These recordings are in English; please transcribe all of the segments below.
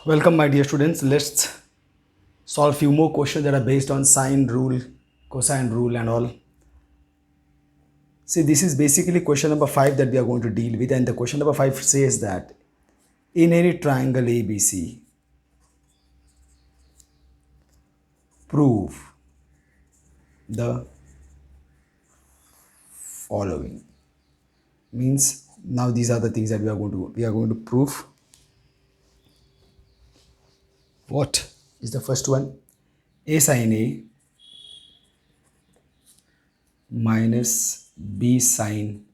Welcome my dear students. Let's solve few more questions that are based on sine rule, cosine rule and all. See, this is basically question number 5 that we are going to deal with, and the question number 5 says that in any triangle ABC, prove the following. Means now these are the things that we are going to prove. What is the first one? A sine A minus B sine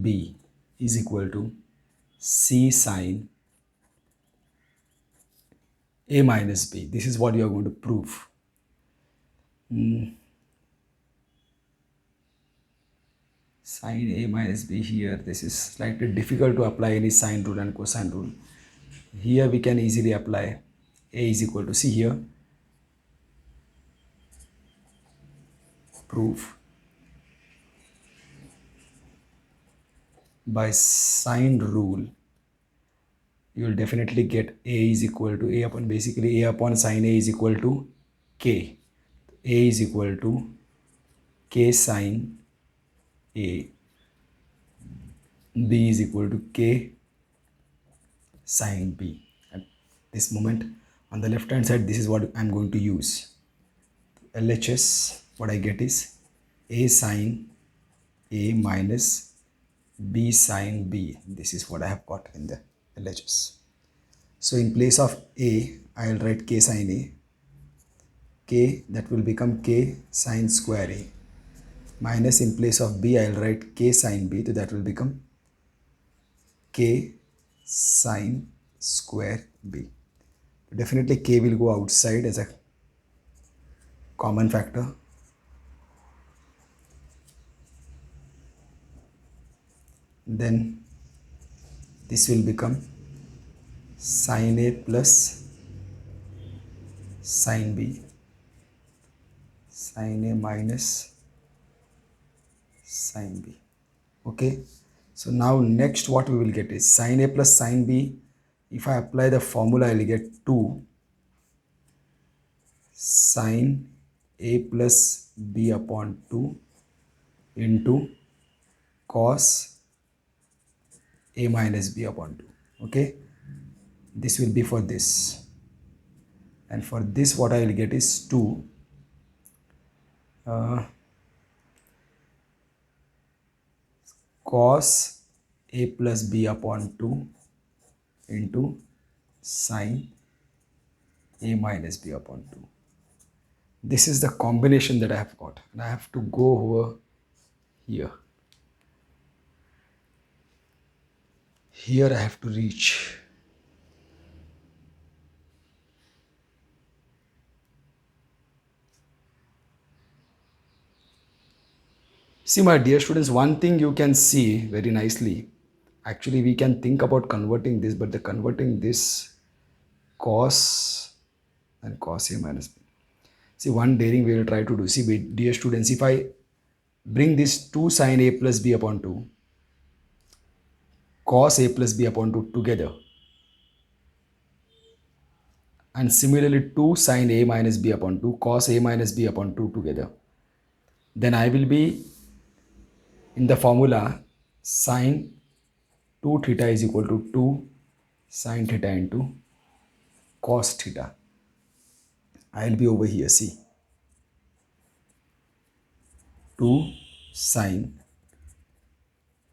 B is equal to C sine A minus B. This is what you are going to prove. Sine A minus B here, this is slightly difficult to apply any sine rule and cosine rule. Here we can easily apply A is equal to, see here, proof by sine rule, you will definitely get A is equal to A upon, basically A upon sine A is equal to K. A is equal to K sine A. B is equal to K sine B. At this moment, on the left hand side, this is what I'm going to use. LHS, what I get is A sine A minus B sine B. This is what I have got in the LHS. So in place of A, I'll write K sine A. K, that will become K sine square A. Minus, in place of B, I'll write K sine B. So that will become K sine square B. Definitely K will go outside as a common factor. Then this will become sine A plus sine B, sine A minus sine B. Okay, so now next what we will get is sine A plus sine B. If I apply the formula, I will get 2 sine A plus B upon 2 into cos A minus B upon 2. Okay, this will be for this, and for this what I will get is 2 cos A plus B upon 2 into sine A minus B upon 2. This is the combination that I have got, and I have to go over here. Here I have to reach. See my dear students, one thing you can see very nicely. Actually we can think about converting this, but the converting this cos and cos A minus B. See, one daring we will try to do. See dear students, if I bring this 2 sine A plus B upon 2, cos A plus B upon 2 together, and similarly 2 sine A minus B upon 2, cos A minus B upon 2 together, then I will be in the formula sine 2 theta is equal to 2 sine theta into cos theta. I will be over here, see, 2 sine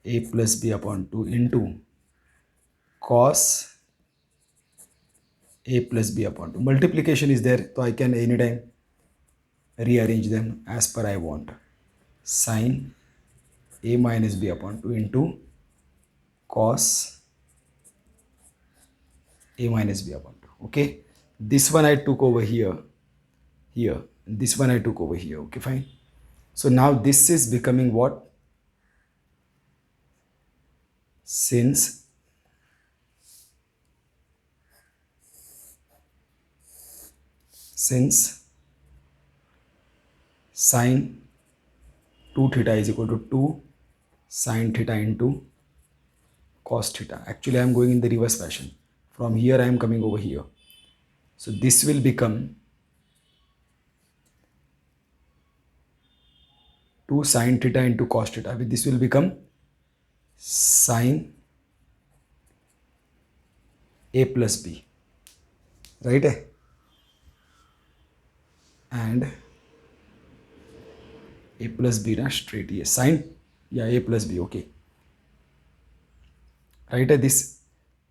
A plus B upon 2 into cos A plus B upon 2. Multiplication is there, so I can anytime rearrange them as per I want. Sine A minus B upon 2 into cos A minus B upon 2. Okay, this one I took over here, this one I took over here. Okay, fine. So now this is becoming what? Since sine 2 theta is equal to 2 sine theta into cos theta. Actually I am going in the reverse fashion. From here I am coming over here. So this will become 2 sine theta into cos theta. This will become sine a plus b, right? And a plus b na straight, yes, sine, yeah, a plus b, okay, right? This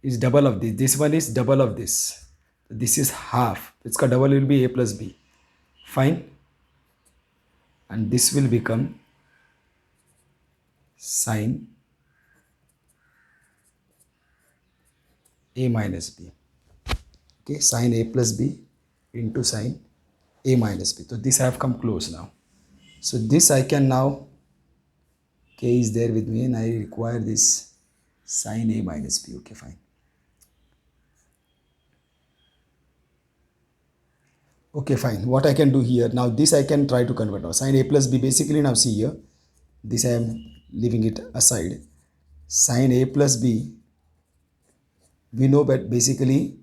is double of this. This one is double of this. This is half. Its double will be a plus b. Fine. And this will become sine a minus b. Okay, sine a plus b into sine a minus b. So this I have come close now. So this I can now, k is there with me and I require this sine a minus b. Okay, fine. Okay, fine. What I can do here now, this I can try to convert now. Sine a plus b, basically now see here, this I am leaving it aside. Sine a plus b, we know that basically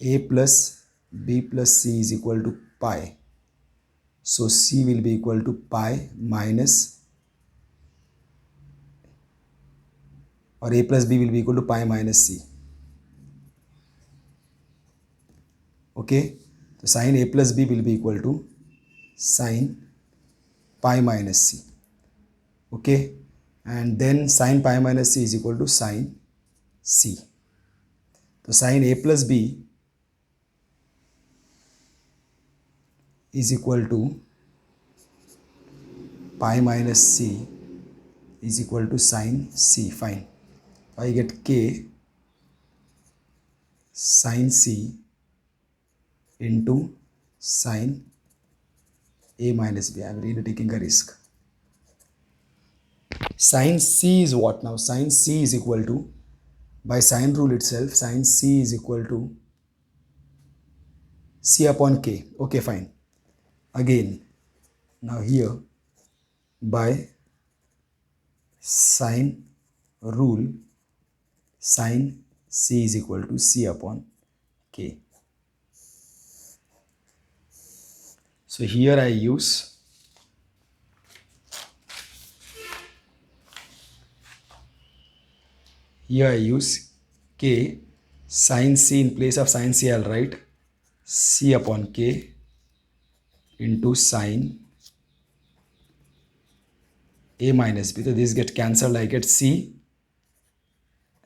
a plus b plus c is equal to pi. So c will be equal to pi minus, or a plus b will be equal to pi minus c. Okay, so sine a plus b will be equal to sine pi minus c. Okay, and then sine pi minus c is equal to sine c. So sine a plus b is equal to pi minus c is equal to sine c. Fine. I get k sine c into sine a minus b. I am really taking a risk. Sine c is what now? Sine c is equal to, by sine rule itself, sine c is equal to c upon k. Okay, fine. Again, now here, by sine rule, sine c is equal to c upon k. So here I use k sine c. In place of sine c I'll write c upon k into sine a minus b. So this get cancelled. I get c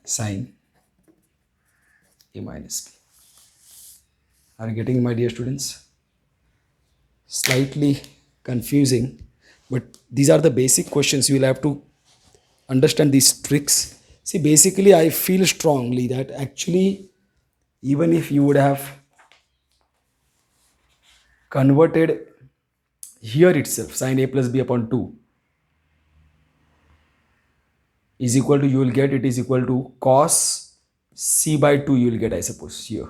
sine a minus b. Are you getting, my dear students? Slightly confusing, but these are the basic questions. You will have to understand these tricks. See, basically I feel strongly that actually even if you would have converted here itself, sine a plus b upon 2 is equal to, you will get it is equal to cos c by 2 you will get, I suppose. Here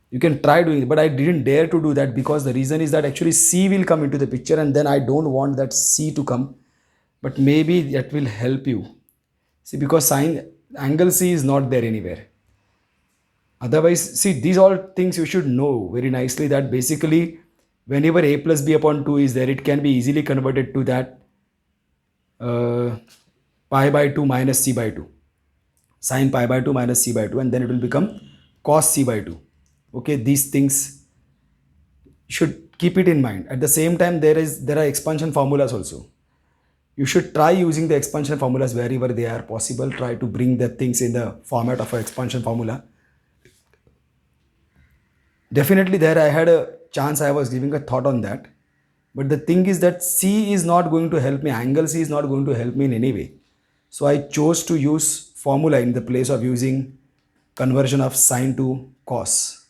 you can try doing it, but I didn't dare to do that because the reason is that actually c will come into the picture and then I don't want that c to come, but maybe that will help you. See, because sine angle c is not there anywhere. Otherwise, see, these all things you should know very nicely, that basically whenever a plus b upon 2 is there, it can be easily converted to that pi by 2 minus c by 2, sine pi by 2 minus c by 2, and then it will become cos c by 2. Okay, these things should keep it in mind. At the same time, there are expansion formulas also. You should try using the expansion formulas wherever they are possible. Try to bring the things in the format of an expansion formula. Definitely there I had a chance, I was giving a thought on that. But the thing is that C is not going to help me. Angle C is not going to help me in any way. So I chose to use formula in the place of using conversion of sine to cos.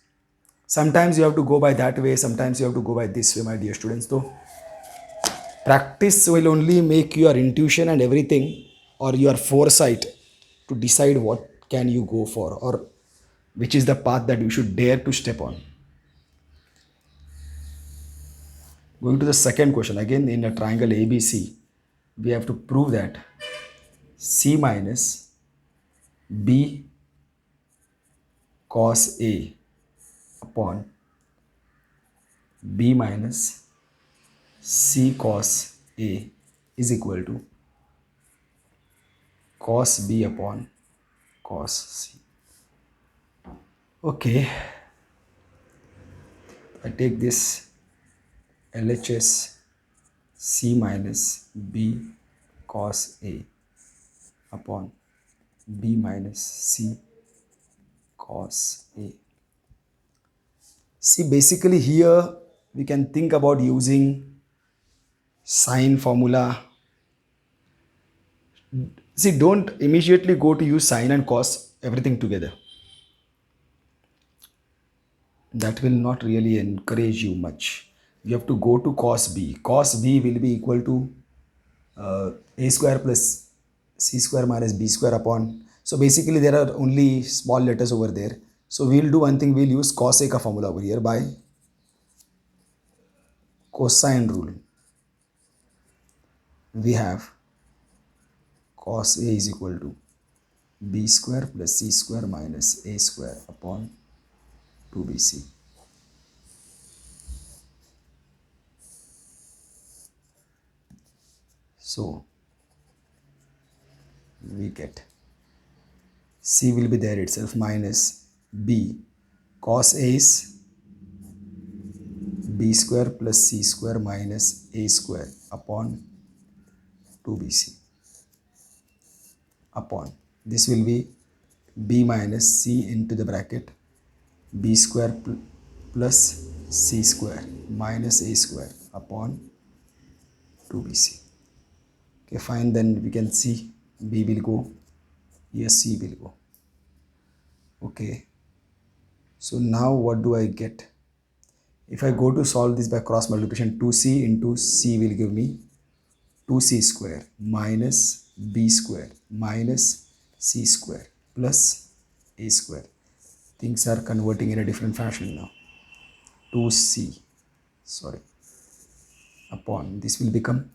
Sometimes you have to go by that way. Sometimes you have to go by this way, my dear students. So practice will only make your intuition and everything, or your foresight, to decide what can you go for, or which is the path that you should dare to step on. Going to the second question, again in a triangle ABC, we have to prove that C minus B cos A upon B minus C cos A is equal to cos B upon cos C. Okay, I take this LHS C minus B cos A upon B minus C cos A. See, basically here we can think about using sine formula. See, don't immediately go to use sine and cos everything together. That will not really encourage you much. You have to go to cos B. Cos B will be equal to A square plus C square minus B square upon. So basically there are only small letters over there. So we'll do one thing, we'll use cos A ka formula over here by cosine rule. We have cos A is equal to B square plus C square minus A square upon 2BC. So we get C will be there itself minus B cos A is B square plus C square minus A square upon 2BC upon this will be B minus C into the bracket B square plus C square minus A square upon 2BC. Okay, fine, then we can see B will go, here C will go. Okay, so now what do I get? If I go to solve this by cross multiplication, 2C into C will give me 2C square minus B square minus C square plus A square. Things are converting in a different fashion now. 2C, sorry, upon this will become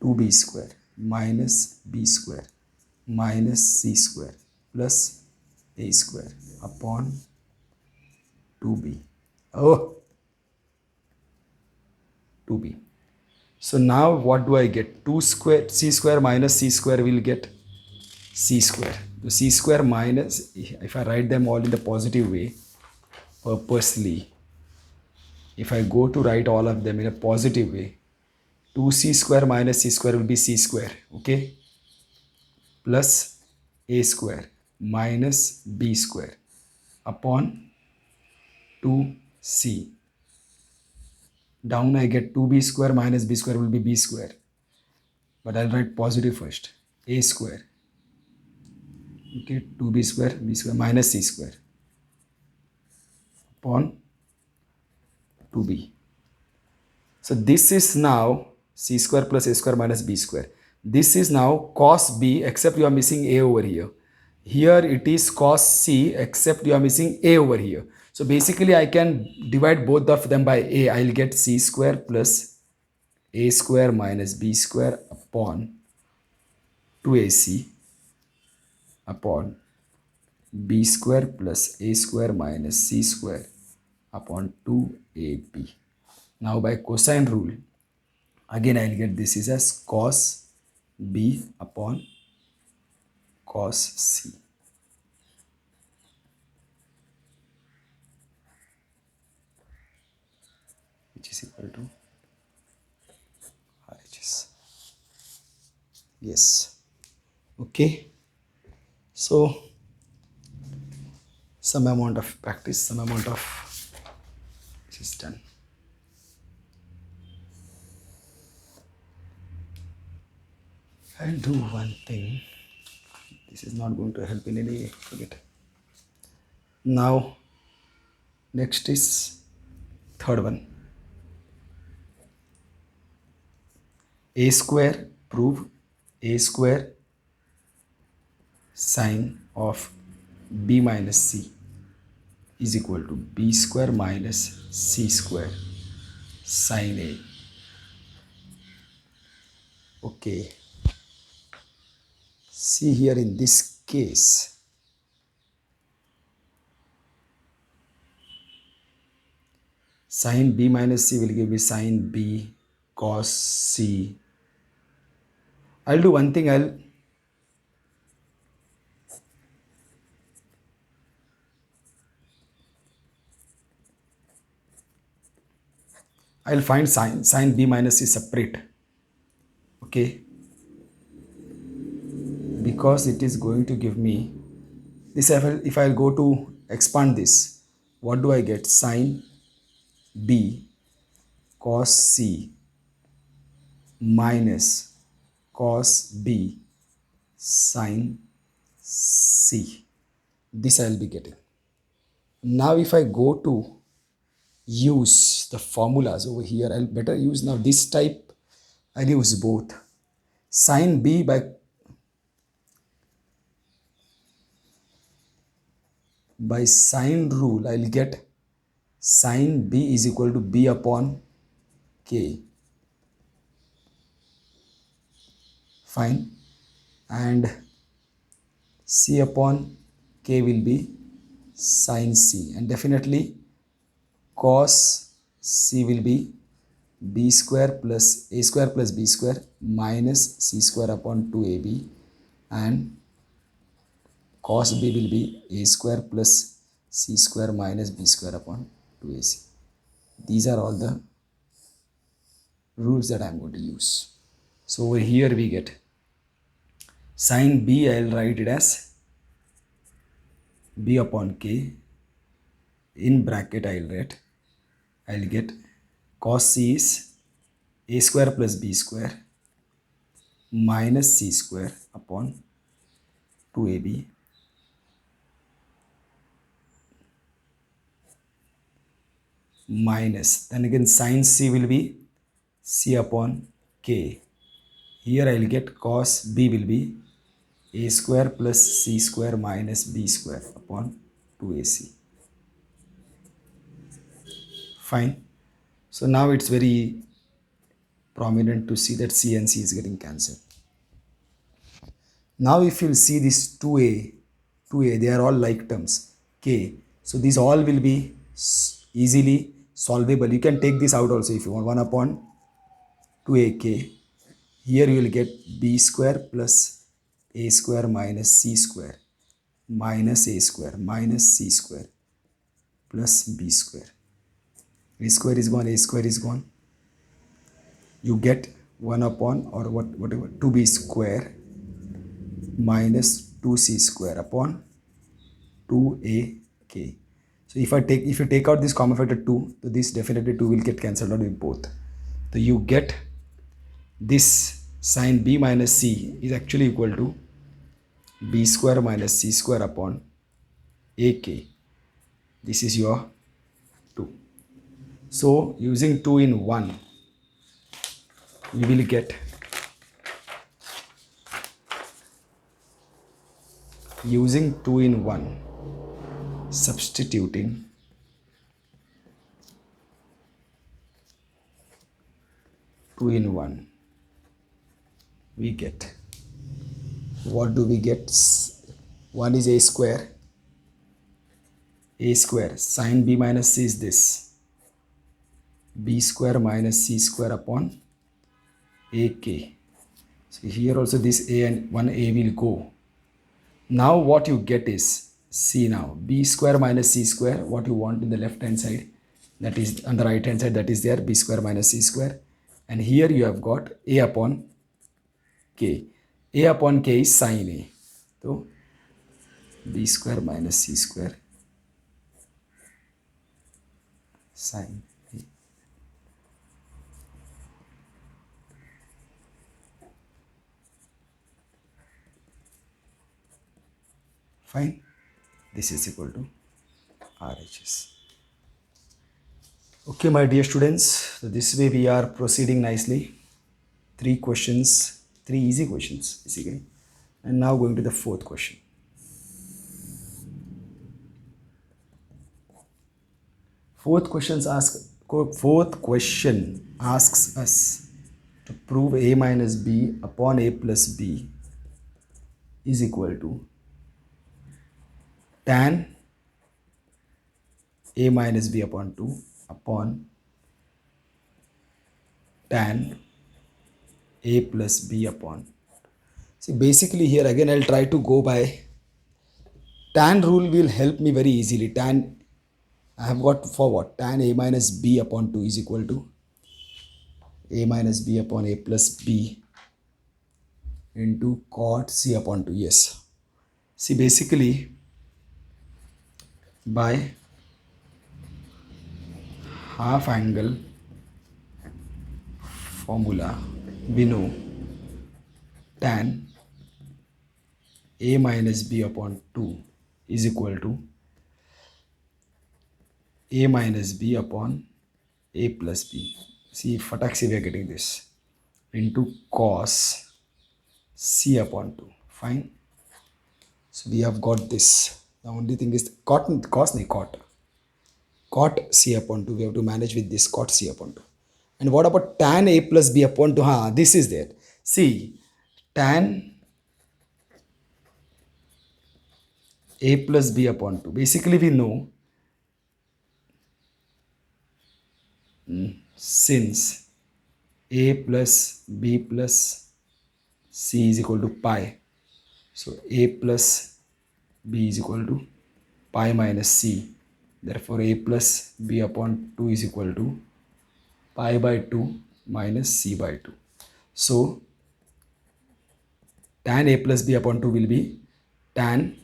2B square minus B square minus C square plus A square upon 2B. Oh, 2B. So now what do I get? 2 square, C square minus C square will get C square. So C square minus, if I write them all in the positive way, purposely, if I go to write all of them in a positive way, 2C square minus C square will be C square, okay? Plus A square minus B square upon 2C. Down I get 2B square minus B square will be B square. But I'll write positive first. A square. Okay, 2B square, B square minus C square upon 2B. So this is now C square plus A square minus B square. This is now cos B except you are missing A over here. Here it is cos C except you are missing A over here. So basically I can divide both of them by A. I will get C square plus A square minus B square upon 2AC upon B square plus A square minus C square upon 2AB. Now by cosine rule, again I will get this is as cos B upon cos C. Which is equal to RHS. Yes. Okay. So some amount of practice, some amount of this is done. I'll do one thing. This is not going to help in any way. Forget. Now, next is third one. A square, prove A square sine of B minus C is equal to B square minus C square sine A. Okay. See here in this case, Sine b minus c will give me sine b cos c. I'll do one thing. I'll find sine b minus c separate. Okay, because it is going to give me this. If I'll go to expand this, what do I get? Sine b cos c minus cos b sine c. This I'll be getting. Now if I go to use the formulas over here, I'll better use now this type. I'll use both. Sine b by sine rule, I'll get sine b is equal to b upon k. Fine. And c upon k will be sine c, and definitely cos c will be b square plus a square plus b square minus c square upon 2ab, and cos b will be a square plus c square minus b square upon 2ac. These are all the rules that I am going to use. So over here we get sine b, I'll write it as b upon k. In bracket I'll get cos c is a square plus b square minus c square upon 2ab minus, then again sine c will be c upon k. Here I'll get cos b will be a square plus c square minus b square upon 2ac. Fine. So now it's very prominent to see that c and c is getting cancelled. Now if you'll see this 2a, they are all like terms, k. So these all will be easily solvable. You can take this out also if you want. 1 upon 2ak. Here you will get b square plus a square minus c square minus a square minus c square plus b square. A square is gone, a square is gone. You get 1 upon or whatever 2b square minus 2c square upon 2ak. So if you take out this common factor 2, so this definitely 2 will get cancelled out with both. So you get this sine b minus c is actually equal to b square minus c square upon ak. This is your 2. So using 2 in 1, we will get using 2 in 1, substituting two in 1, we get, what do we get? 1 is a square sine b minus c is this b square minus c square upon ak. So here also this a and 1a will go. Now what you get is, see now, b square minus c square, what you want in the left hand side, that is on the right hand side, that is there, b square minus c square. And here you have got a upon k. A upon k is sine a. So b square minus c square sine a. Fine. This is equal to RHS. Okay, my dear students, so this way we are proceeding nicely. 3 questions, 3 easy questions basically. And now going to the 4th question. Fourth question asks us to prove a minus b upon a plus b is equal to tan a minus b upon 2 upon tan a plus b upon. See, basically here again I'll try to go by tan rule will help me very easily. Tan, I have got for what? Tan a minus b upon 2 is equal to a minus b upon a plus b into cot c upon 2. Yes. See, basically by half angle formula we know tan a minus b upon 2 is equal to a minus b upon a plus b. See, fataksi we are getting this into cos c upon 2. Fine. So we have got this. The only thing is cot c upon 2. We have to manage with this cot c upon 2. And what about tan a plus b upon 2? This is there. See, tan a plus b upon 2. Basically we know since a plus b plus c is equal to pi, so a plus b is equal to pi minus c. Therefore a plus b upon 2 is equal to pi by 2 minus c by 2. So tan a plus b upon 2 will be tan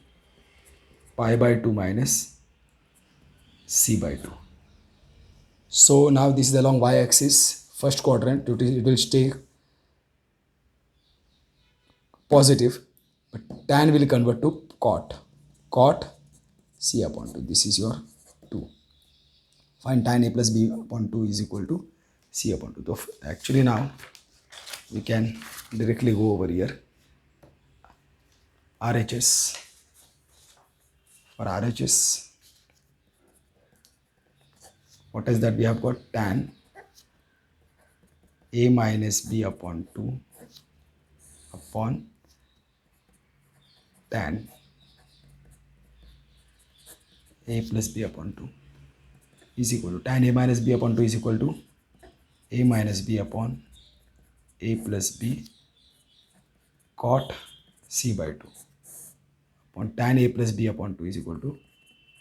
pi by 2 minus c by 2. So now this is along y-axis, first quadrant, it will stay positive, but tan will convert to cot c upon 2. This is your 2. Find tan a plus b upon 2 is equal to c upon 2. So actually now we can directly go over here. RHS. For RHS, what is that? We have got tan a minus b upon 2 upon tan a plus b upon 2 is equal to tan a minus b upon 2 is equal to a minus b upon a plus b cot c by 2 upon tan a plus b upon 2 is equal to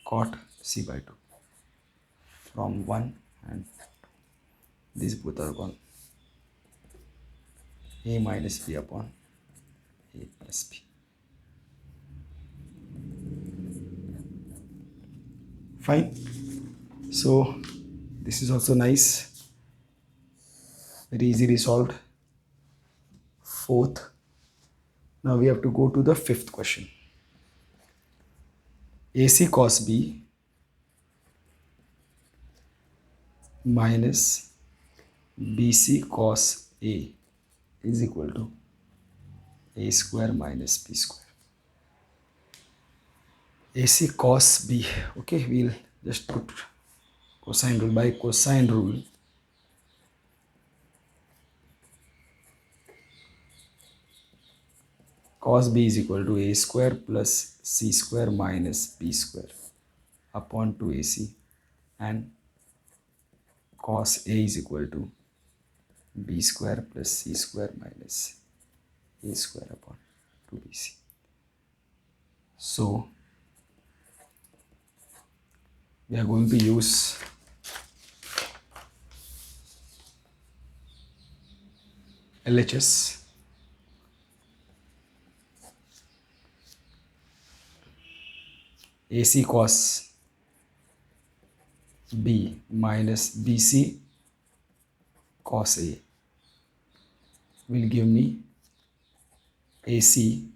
cot c by 2. From 1 and these both are gone. A minus b upon a plus b. Fine. So this is also nice, very easily solved. Fourth. Now we have to go to the fifth question. AC cos b minus BC cos A is equal to A square minus B square. AC cos B. Okay, we'll just put cosine rule. By cosine rule, cos B is equal to A square plus C square minus B square upon 2AC, and cos A is equal to B square plus C square minus A square upon 2BC. So we are going to use LHS. AC cos B minus BC cos A will give me AC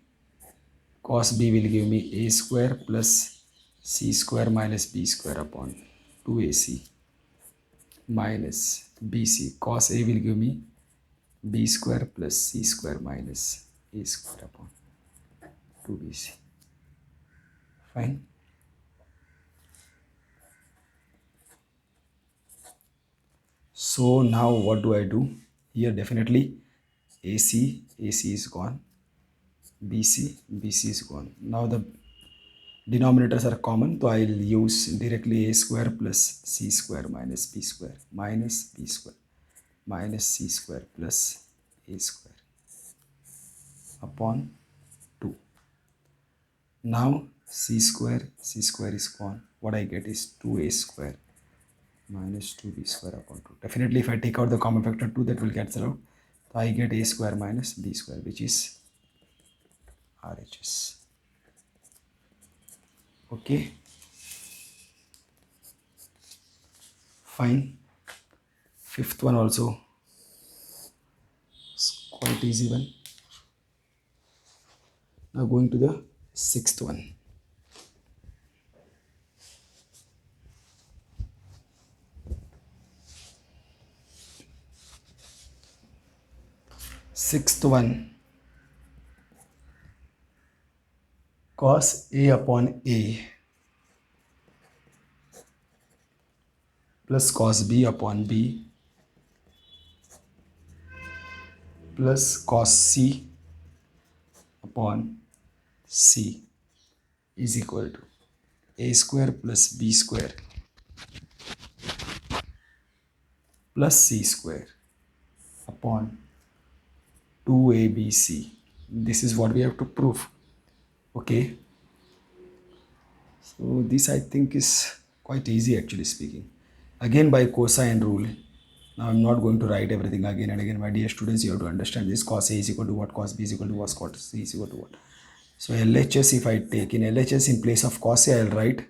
cos B will give me A square plus C square minus B square upon 2AC minus BC cos A will give me B square plus C square minus A square upon 2BC. Fine. So now what do I do? Here definitely AC is gone, BC is gone. Now the denominators are common, so I'll use directly a square plus c square minus b square minus b square minus c square plus a square upon 2. Now c square is gone. What I get is 2a square minus 2b square upon 2. Definitely if I take out the common factor 2, that will cancel out. So I get a square minus b square, which is RHS. Okay, fine. Fifth one also is quite easy one. Now going to the sixth one. Sixth one, cos a upon a plus cos b upon b plus cos c upon c is equal to a square plus b square plus c square upon 2abc. This is what we have to prove. Okay, so this I think is quite easy actually speaking. Again by cosine rule. Now I'm not going to write everything again and again. My dear students, you have to understand this. Cos A is equal to what, cos B is equal to what, cos C is equal to what. So LHS, if I take in LHS in place of cos A, I'll write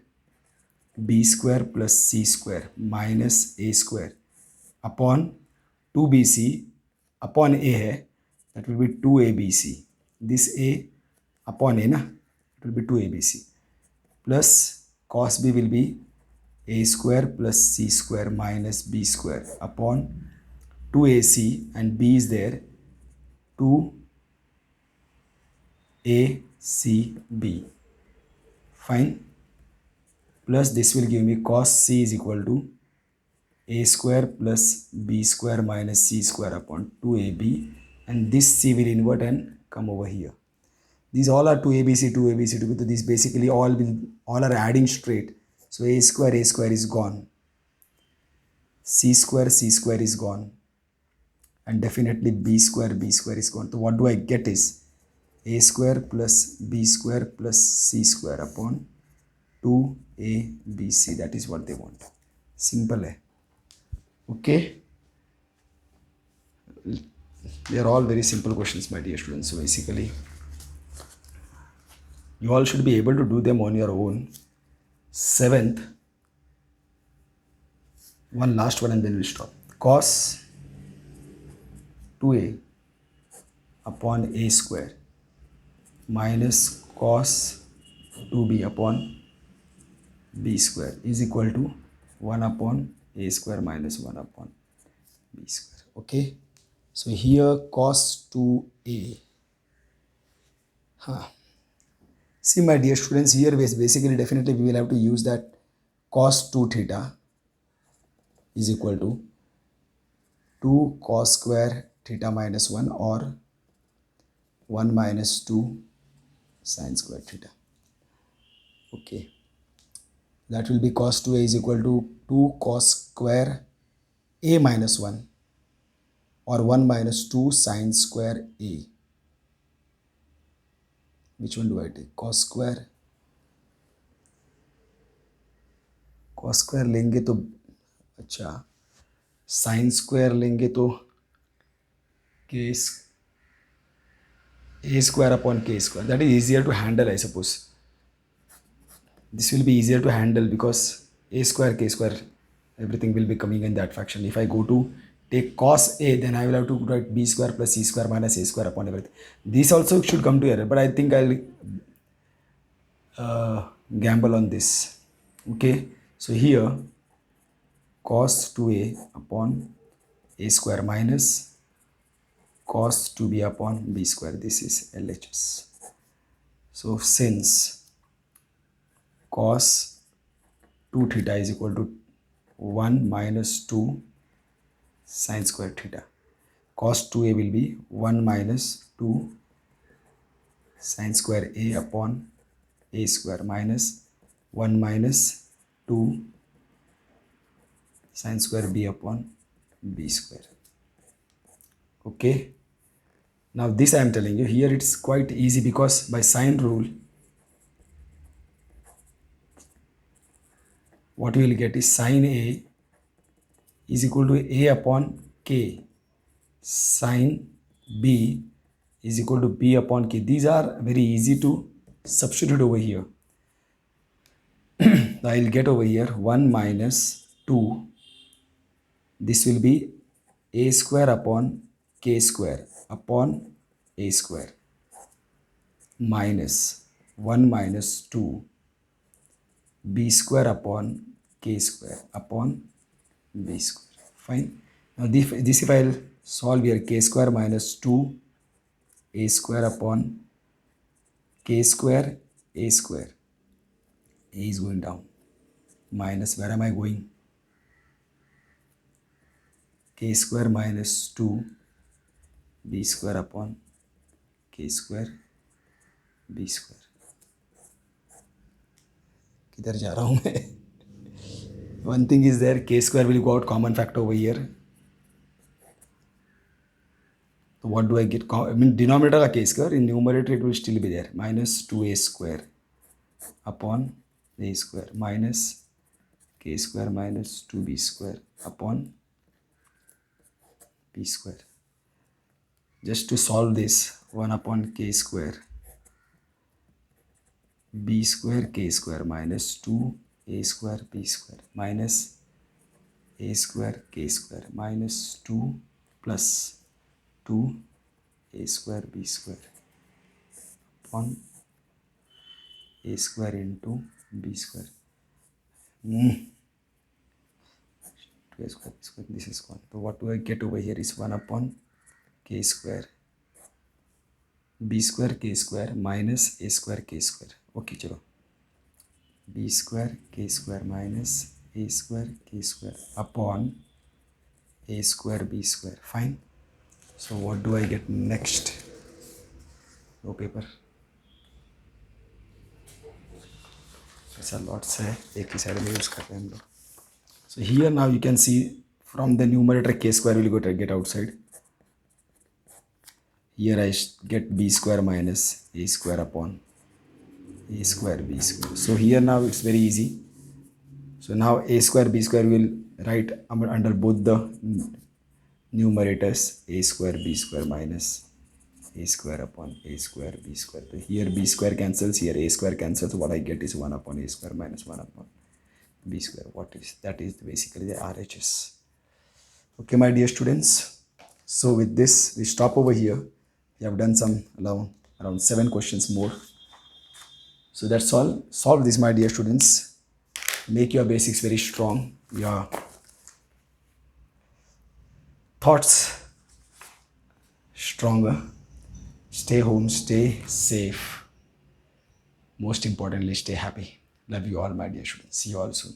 b square plus c square minus a square upon 2bc upon a hai, that will be 2abc. This a upon a na, it will be 2abc plus cos b will be a square plus c square minus b square upon 2ac, and b is there, 2acb. Fine. Plus this will give me cos c is equal to a square plus b square minus c square upon 2ab, and this c will invert and come over here. These all are 2abc, 2abc, 2abc. These basically all are adding straight. So a square is gone. C square is gone. And definitely b square is gone. So what do I get is a square plus b square plus c square upon 2abc. That is what they want. Simple hai. Okay. They are all very simple questions, my dear students. So basically, you all should be able to do them on your own. Seventh, one last one and then we'll stop. Cos 2a upon a square minus cos 2b upon b square is equal to 1 upon a square minus 1 upon b square. Okay. So here cos 2a. See my dear students, here basically definitely we will have to use that cos 2 theta is equal to 2 cos square theta minus 1 or 1 minus 2 sin square theta. Okay. That will be cos 2a is equal to 2 cos square a minus 1 or 1 minus 2 sin square a. Which one do I take? Cos square लेंगे तो अच्छा, sine square लेंगे तो k a square upon k square. That is easier to handle, I suppose. This will be easier to handle because a square, k square, everything will be coming in that fraction. If I go to take cos a, then I will have to write b square plus c square minus a square upon everything. This also should come to error, but I think I'll gamble on this. Okay, so here cos 2a upon a square minus cos 2b upon b square. This is LHS. So since cos 2 theta is equal to 1 minus 2 sin square theta, cos 2a will be 1 minus 2 sin square a upon a square minus 1 minus 2 sine square b upon b square. Okay, now this I am telling you here, it's quite easy because by sine rule what you will get is sine a is equal to a upon k, sine b is equal to b upon k. These are very easy to substitute over here. I will get over here 1 minus 2, this will be a square upon k square upon a square minus 1 minus 2 b square upon k square upon b square. Fine. Now this if I will solve here, k square minus 2 a square upon k square a square, a is going down, minus where am I going, k square minus 2 b square upon k square b square. किधर जा रहा हूँ मैं? One thing is there, k square will go out common factor over here. So what do I get? I mean denominator का k square, in numerator it will still be there, minus 2a square upon a square minus k square minus 2b square upon b square. Just to solve this, 1 upon k square b square k square minus 2 a square b square minus a square k square minus 2 plus 2 a square b square upon a square into b square. 2a square b square, this is gone. So what do I get over here is 1 upon k square b square k square minus a square k square. Okay, चलो b square k square minus a square k square upon a square b square. Fine. So what do I get next? No paper. ऐसा lots है, एक ही side में use करते हैं हम लोग. So here now you can see from the numerator k square will go to get outside. Here I get b square minus a square upon a square b square. So here now it's very easy. So now a square b square will write under both the numerators, a square b square minus a square upon a square b square. So here b square cancels, here a square cancels. What I get is 1 upon a square minus 1 upon b square. What is that? Is basically the RHS. Okay, my dear students. So with this we stop over here. We have done some around 7 questions more. So that's all. Solve this, my dear students. Make your basics very strong. Your thoughts stronger. Stay home, stay safe. Most importantly, stay happy. Love you all, my dear students. See you all soon.